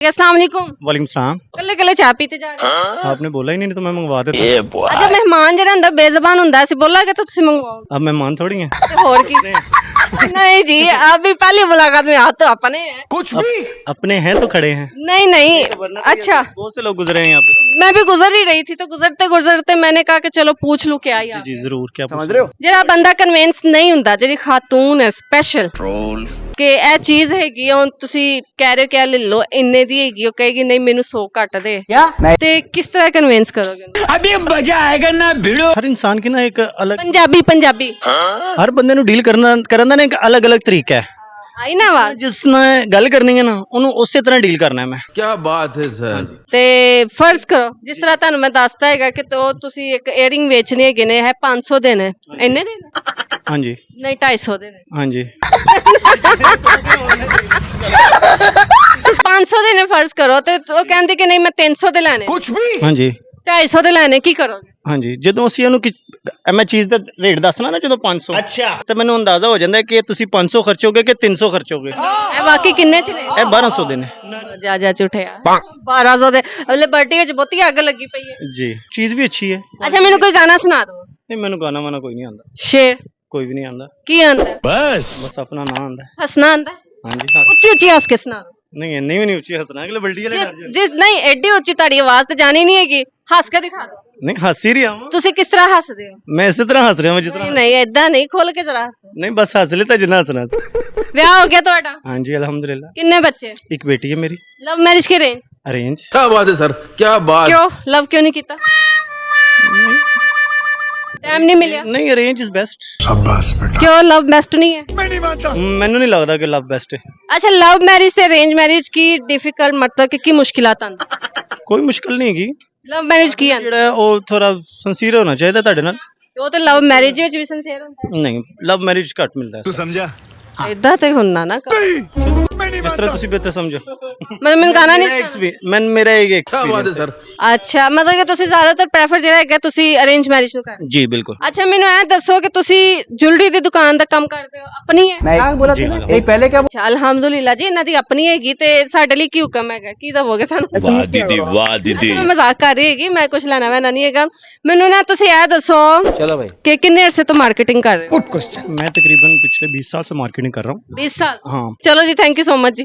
अस्सलाम वालेकुम। वालेकुम सलाम। कल्ले कल्ले चाय पीते जा रहे हो? आपने बोला ही नहीं तो मैं मंगवा देता। अच्छा मेहमान ਜਿਹੜਾ ਹੁੰਦਾ ਬੇਜ਼ਬਾਨ ਹੁੰਦਾ ਸੀ बोलागे तो ਤੁਸੀਂ ਮੰਗਵਾਓ अब मेहमान थोड़ी हैं। ਤੇ ਹੋਰ ਕੀ नहीं जी अभी पहली मुलाकात में हाथ तो अपने हैं कुछ भी अपने हैं तो खड़े हैं। नहीं नहीं वरना अच्छा बहुत से लोग गुजरे हैं यहाँ पे। मैं भी गुजर ही रही थी तो गुजरते गुजरते मैंने कहा कि चलो पूछ लूं क्या यार जी जरूर क्या समझ रहे हो। ਜਿਹੜਾ ਬੰਦਾ ਕਨਵਿੰਸ ਨਹੀਂ ਹੁੰਦਾ ਜਿਹੜੀ ਖਾਤੂਨ ਹੈ ਸਪੈਸ਼ਲ ट्रोल ਕਿ ਇਹ ਚੀਜ਼ ਹੈਗੀ ਹੁਣ ਤੁਸੀਂ ਕਹਿ ਰਹੇ ਹੋ ਕਿ ਇਹ ਲੈ ਲਓ ਇੰਨੇ ਦੀ ਹੈਗੀ ਉਹ ਕਹੇਗੀ ਨਹੀਂ ਮੈਨੂੰ 100 ਘੱਟ ਦੇ ਤੇ ਕਿਸ ਤਰ੍ਹਾਂ ਕਨਵਿੰਸ ਕਰੋਗੇ अभी मजा आएगा ना भिड़ो। हर इंसान की ना एक अलग ਪੰਜਾਬੀ ਪੰਜਾਬੀ हर बंदे ਨੂੰ ਡੀਲ ਕਰਨ ਦਾ ਨਾ ਇੱਕ ਅਲੱਗ-ਅਲੱਗ ਤਰੀਕਾ ਹੈ। ਆਈ ਨਾ ਆਵਾਜ਼ ਜਿਸ ਨਾਲ ਗੱਲ ਕਰਨੀ ਹੈ ਨਾ ਉਹਨੂੰ ਉਸੇ ਤਰ੍ਹਾਂ ਡੀਲ ਕਰਨਾ ਹੈ ਮੈਂ। क्या बात है सर। ਤੇ ਫਰਜ਼ ਕਰੋ ਜਿਸ ਤਰ੍ਹਾਂ ਤੁਹਾਨੂੰ ਮੈਂ ਦੱਸਦਾ ਹੈਗਾ ਕਿ ਤੋ ਤੁਸੀਂ ਇੱਕ ਏਅਰਿੰਗ ਵੇਚਣੇ ਹੈਗੇ ਨੇ ਹੈ 500 ਦੇ ਨੇ ਇੰਨੇ ਦੇ ਨੇ? ਹਾਂਜੀ ਨਹੀਂ 250 ਦੇ ਨੇ ਹਾਂਜੀ 500 ਦੇ ਨੇ ਫਰਜ਼ ਕਰੋ ਤੇ ਉਹ ਕਹਿੰਦੀ ਕਿ ਨਹੀਂ ਮੈਂ 300 ਦੇ ਲੈਣੇ कुछ भी ਹਾਂਜੀ 250 ਦੇ ਲੈਣੇ ਕੀ ਕਰੋਗੇ ਹਾਂਜੀ ਜਦੋਂ ਅਸੀਂ ਉਹਨੂੰ ਮੈਂ ਚੀਜ਼ ਦਾ ਰੇਟ ਦੱਸਣਾ ਨਾ ਜਦੋਂ 500 ਅੱਛਾ ਤੇ ਮੈਨੂੰ ਅੰਦਾਜ਼ਾ ਹੋ ਜਾਂਦਾ ਕਿ ਤੁਸੀਂ 500 ਖਰਚੋਗੇ ਕਿ 300 ਖਰਚੋਗੇ। ਇਹ ਵਾਕਈ ਕਿੰਨੇ ਚ ਨੇ ਇਹ 1200 ਦੇ ਨੇ ਜਾ ਝੂਠਿਆ 1200 ਦੇ ਲਿਬਰਟੀ ਵਿੱਚ ਬਹੁਤੀ ਅੱਗ ਲੱਗੀ ਪਈ ਹੈ ਜੀ। ਚੀਜ਼ ਵੀ ਅੱਛੀ ਹੈ। ਅੱਛਾ ਮੈਨੂੰ ਕੋਈ ਗਾਣਾ ਸੁਣਾ ਦਿਓ ਨਹੀਂ ਮੈਨੂੰ ਗਾਣਾ ਵਾਣਾ ਕੋਈ ਨਹੀਂ ਆਉਂਦਾ। ਸ਼ੇਰ ਕੋਈ ਵੀ ਨਹੀਂ ਆਉਂਦਾ। ਕੀ ਆਂਦਾ बस ਬਸ ਆਪਣਾ ਨਾਂ ਆਉਂਦਾ। ਹੱਸਣਾ ਆਂਦਾ ਹਾਂਜੀ ਹਾਂ। ਉੱਚੀ ਉੱਚੀ ਹੱਸ ਕੇ ਸੁਣਾ ਦਿਓ ਨਹੀਂ ਇੰਨੀ ਵੀ ਨਹੀਂ ਉੱਚੀ ਹੱਸਣਾ ਅਗਲੇ ਬਲਡੀ ਵਾਲੇ ਡਰ ਜਾਣ। ਜਿਸ ਨਹੀਂ ਐਡੀ ਉੱਚੀ ਤੁਹਾਡੀ ਆਵਾਜ਼ ਤੇ ਜਾਣੀ ਨਹੀਂ ਹੈਗੀ ਹੱਸ ਕੇ ਦਿਖਾ ਦਿਓ ਨਹੀਂ ਹੱਸ ਹੀ ਰਿਹਾ ਹਾਂ ਤੁਸੀਂ ਕਿਸ ਤਰ੍ਹਾਂ ਹੱਸਦੇ ਹੋ ਮੈਂ ਇਸੇ ਤਰ੍ਹਾਂ ਹੱਸ ਰਿਹਾ ਹਾਂ ਜਿਸ ਨਹੀਂ ਤਰ੍ਹਾਂ ਨਹੀਂ ਏਦਾਂ ਨਹੀਂ ਖੋਲ ਕੇ ਜਰਾ ਹੱਸੋ ਨਹੀਂ ਬਸ ਹੱਸ ਲਿੱਤਾ ਜਿੰਨਾ ਹੱਸਣਾ ਸੀ। ਵਿਆਹ ਹੋ ਗਿਆ ਤੁਹਾਡਾ ਹਾਂਜੀ ਅਲਹਮਦੁਲਿਲਾ। ਕਿੰਨੇ ਬੱਚੇ ਇੱਕ ਬੇਟੀ ਹੈ ਮੇਰੀ ਲਵ ਮੈਰਿਜ ਕੀ ਰੇਂਜ ਅਰੇਂਜ। क्या बात है सर क्या बात। ਕਿਉਂ ਲਵ ਕਿਉਂ ਨਹੀਂ ਕੀਤਾ ਟਾਈਮ ਨਹੀਂ ਮਿਲਿਆ ਨਹੀਂ ਅਰੇਂਜ ਇਜ਼ ਬੈਸਟ। शाबाश बेटा। ਕਿਉਂ ਲਵ ਬੈਸਟ ਨਹੀਂ ਹੈ ਮੈਨੂੰ ਨਹੀਂ ਲੱਗਦਾ ਕਿ ਲਵ ਬੈਸਟ ਹੈ। ਅੱਛਾ ਲਵ ਮੈਰਿਜ ਤੇ ਅਰੇਂਜ ਮੈਰਿਜ ਕੀ ਡਿਫਿਕਲਟ ਮਤਲਬ ਕਿ ਕੀ ਮੁਸ਼ਕਿਲਾਤ ਆਉਂਦੀ ਕੋਈ ਮੁਸ਼ਕਲ ਨਹੀਂ ਹੈਗੀ। ਲਵ ਮੈਰਿਜ ਕੀ ਆਂਦੀ ਜਿਹੜਾ ਉਹ ਥੋੜਾ ਸਿੰਸੀਅਰ ਹੋਣਾ ਚਾਹੀਦਾ ਤੁਹਾਡੇ ਨਾਲ। ਉਹ ਤਾਂ ਲਵ ਮੈਰਿਜ ਵਿੱਚ ਵੀ ਸਿੰਸੀਅਰ ਹੁੰਦਾ ਨਹੀਂ ਲਵ ਮੈਰਿਜ ਘੱਟ ਮਿਲਦਾ ਹੈ। तू समझा। ਹੈ ਏਦਾਂ ਤੇ ਹੁੰਦਾ ਨਾ ਇਸ ਤਰ੍ਹਾਂ ਤੁਸੀਂ ਬਿਹਤਰ ਸਮਝੋ। ਮੈਨੂੰ ਗਾਣਾ ਨਹੀਂ ਮੈਂ ਮੇਰਾ ਇੱਕ क्या बात है ਐਕਸਪੀਰੀਅੰਸ सर। ਅੱਛਾ ਮਤਲਬ ਕਿ ਤੁਸੀਂ ਜ਼ਿਆਦਾਤਰ ਪ੍ਰੈਫਰ ਜਿਹੜਾ ਹੈਗਾ ਤੁਸੀਂ ਅਰੇਂਜ ਮੈਰਿਜ ਨੂੰ ਕਰਦੇ ਜੀ ਬਿਲਕੁਲ। ਅੱਛਾ ਮੈਨੂੰ ਇਹ ਦੱਸੋ ਕਿ ਤੁਸੀਂ ਜੁਐਲਰੀ ਦੀ ਦੁਕਾਨ ਦਾ ਕੰਮ ਕਰਦੇ ਹੋ ਆਪਣੀ ਹੈ ਜੀ ਅੱਛਾ ਅਲਹਮਦੁਲਿਲਾ ਜੀ ਇਹਨਾਂ ਦੀ ਆਪਣੀ ਹੈਗੀ ਤੇ ਸਾਡੇ ਲਈ ਕੀ ਹੁਕਮ ਹੈਗਾ ਕੀ ਦਵੋਗੇ ਸਾਨੂੰ वाह दीदी वाह दीदी। ਮੈਂ ਮਜ਼ਾਕ ਕਰ ਰਹੀ ਹੈਗੀ ਮੈਂ ਕੁਝ ਲੈਣਾ ਵੈਣਾ ਨਹੀਂ ਹੈਗਾ ਮੈਨੂੰ ਨਾ ਤੁਸੀਂ ਇਹ ਦੱਸੋ चलो भाई। ਕਿ ਕਿੰਨੇ ਅਰਸੇ ਤੋਂ ਮਾਰਕੀਟਿੰਗ ਕਰ ਰਹੇ ਹੋ गुड क्वेश्चन। मैं तकरीबन पिछले 20 साल से मार्केटिंग कर रहा हूँ। 20 साल हाँ चलो जी thank you so much ji